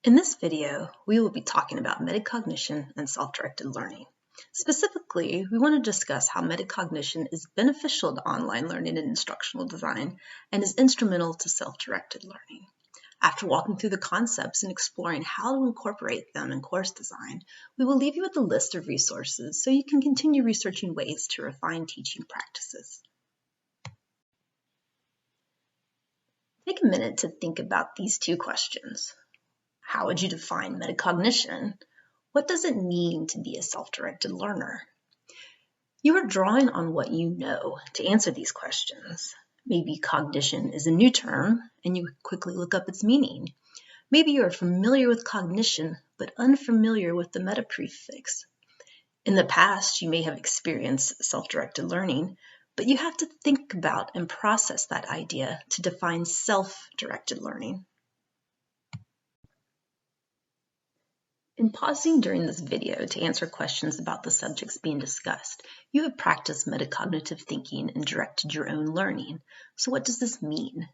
In this video, we will be talking about metacognition and self-directed learning. Specifically, we want to discuss how metacognition is beneficial to online learning and instructional design and is instrumental to self-directed learning. After walking through the concepts and exploring how to incorporate them in course design, we will leave you with a list of resources so you can continue researching ways to refine teaching practices. Take a minute to think about these two questions. How would you define metacognition? What does it mean to be a self-directed learner? You are drawing on what you know to answer these questions. Maybe cognition is a new term and you quickly look up its meaning. Maybe you are familiar with cognition but unfamiliar with the meta prefix. In the past, you may have experienced self-directed learning, but you have to think about and process that idea to define self-directed learning. In pausing during this video to answer questions about the subjects being discussed, you have practiced metacognitive thinking and directed your own learning. So what does this mean?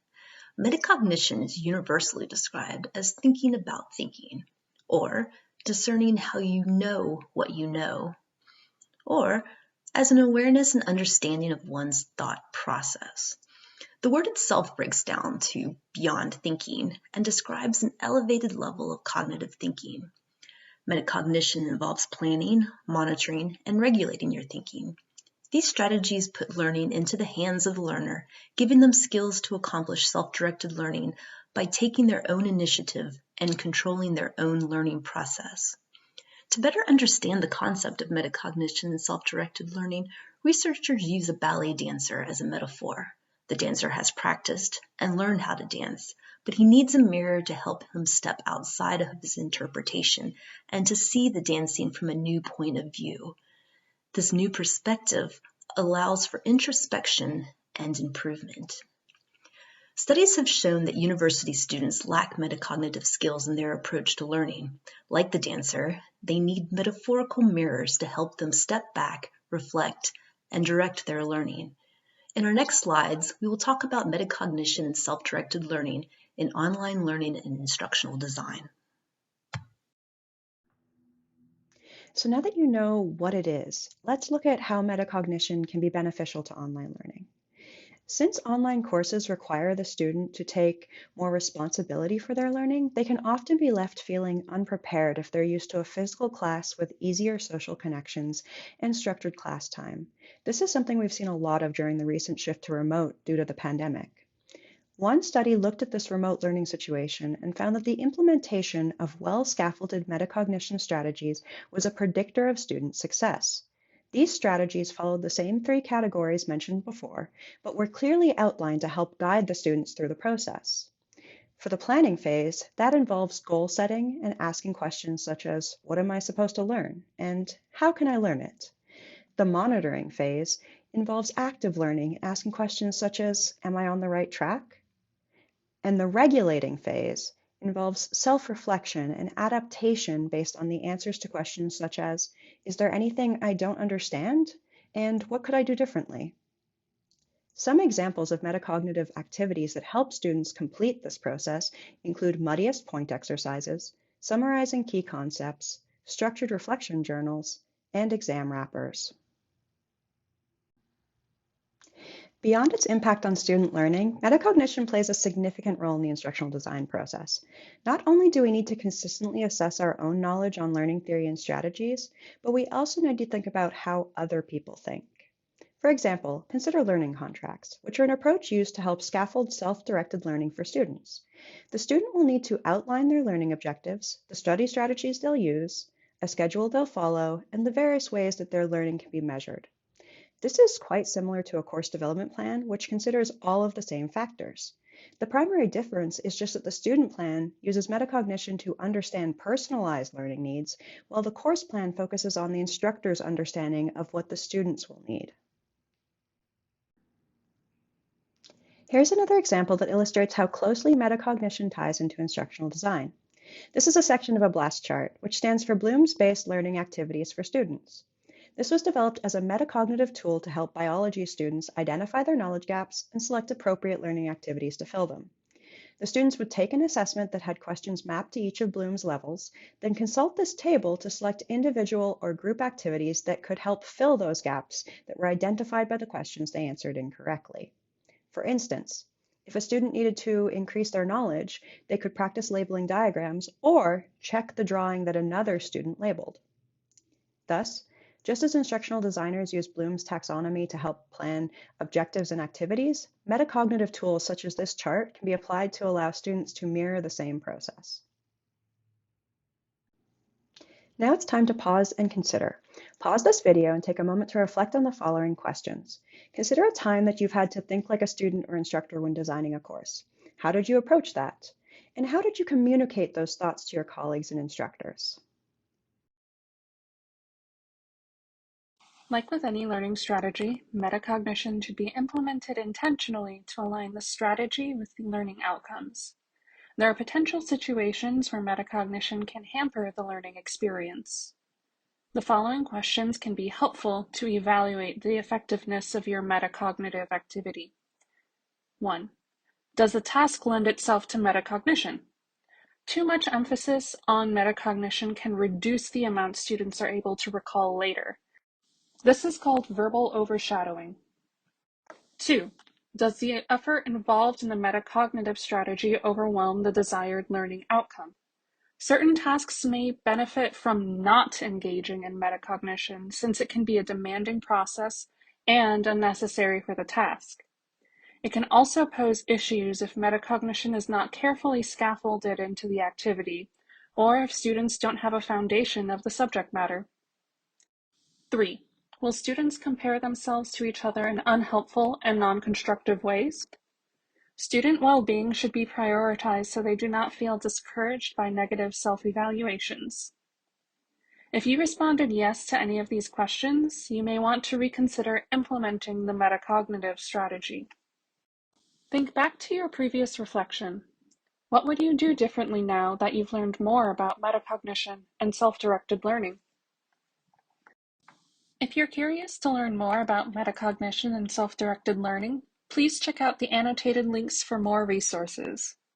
Metacognition is universally described as thinking about thinking, or discerning how you know what you know, or as an awareness and understanding of one's thought process. The word itself breaks down to beyond thinking and describes an elevated level of cognitive thinking. Metacognition involves planning, monitoring, and regulating your thinking. These strategies put learning into the hands of the learner, giving them skills to accomplish self-directed learning by taking their own initiative and controlling their own learning process. To better understand the concept of metacognition and self-directed learning, researchers use a ballet dancer as a metaphor. The dancer has practiced and learned how to dance, but he needs a mirror to help him step outside of his interpretation and to see the dancing from a new point of view. This new perspective allows for introspection and improvement. Studies have shown that university students lack metacognitive skills in their approach to learning. Like the dancer, they need metaphorical mirrors to help them step back, reflect, and direct their learning. In our next slides, we will talk about metacognition and self-directed learning in online learning and instructional design. So now that you know what it is, let's look at how metacognition can be beneficial to online learning. Since online courses require the student to take more responsibility for their learning, they can often be left feeling unprepared if they're used to a physical class with easier social connections and structured class time. This is something we've seen a lot of during the recent shift to remote due to the pandemic. One study looked at this remote learning situation and found that the implementation of well-scaffolded metacognition strategies was a predictor of student success. These strategies followed the same three categories mentioned before, but were clearly outlined to help guide the students through the process. For the planning phase, that involves goal setting and asking questions such as, what am I supposed to learn? And how can I learn it? The monitoring phase involves active learning, asking questions such as, am I on the right track? And the regulating phase involves self-reflection and adaptation based on the answers to questions such as, is there anything I don't understand? And what could I do differently? Some examples of metacognitive activities that help students complete this process include muddiest point exercises, summarizing key concepts, structured reflection journals, and exam wrappers. Beyond its impact on student learning, metacognition plays a significant role in the instructional design process. Not only do we need to consistently assess our own knowledge on learning theory and strategies, but we also need to think about how other people think. For example, consider learning contracts, which are an approach used to help scaffold self-directed learning for students. The student will need to outline their learning objectives, the study strategies they'll use, a schedule they'll follow, and the various ways that their learning can be measured. This is quite similar to a course development plan, which considers all of the same factors. The primary difference is just that the student plan uses metacognition to understand personalized learning needs, while the course plan focuses on the instructor's understanding of what the students will need. Here's another example that illustrates how closely metacognition ties into instructional design. This is a section of a BLAST chart, which stands for Bloom's-Based Learning Activities for Students. This was developed as a metacognitive tool to help biology students identify their knowledge gaps and select appropriate learning activities to fill them. The students would take an assessment that had questions mapped to each of Bloom's levels, then consult this table to select individual or group activities that could help fill those gaps that were identified by the questions they answered incorrectly. For instance, if a student needed to increase their knowledge, they could practice labeling diagrams or check the drawing that another student labeled. Thus, just as instructional designers use Bloom's taxonomy to help plan objectives and activities, metacognitive tools such as this chart can be applied to allow students to mirror the same process. Now it's time to pause and consider. Pause this video and take a moment to reflect on the following questions. Consider a time that you've had to think like a student or instructor when designing a course. How did you approach that? And how did you communicate those thoughts to your colleagues and instructors? Like with any learning strategy, metacognition should be implemented intentionally to align the strategy with the learning outcomes. There are potential situations where metacognition can hamper the learning experience. The following questions can be helpful to evaluate the effectiveness of your metacognitive activity. 1. Does the task lend itself to metacognition? Too much emphasis on metacognition can reduce the amount students are able to recall later. This is called verbal overshadowing. 2. Does the effort involved in the metacognitive strategy overwhelm the desired learning outcome? Certain tasks may benefit from not engaging in metacognition since it can be a demanding process and unnecessary for the task. It can also pose issues if metacognition is not carefully scaffolded into the activity, or if students don't have a foundation of the subject matter. 3. Will students compare themselves to each other in unhelpful and non-constructive ways? Student well-being should be prioritized so they do not feel discouraged by negative self-evaluations. If you responded yes to any of these questions, you may want to reconsider implementing the metacognitive strategy. Think back to your previous reflection. What would you do differently now that you've learned more about metacognition and self-directed learning? If you're curious to learn more about metacognition and self-directed learning, please check out the annotated links for more resources.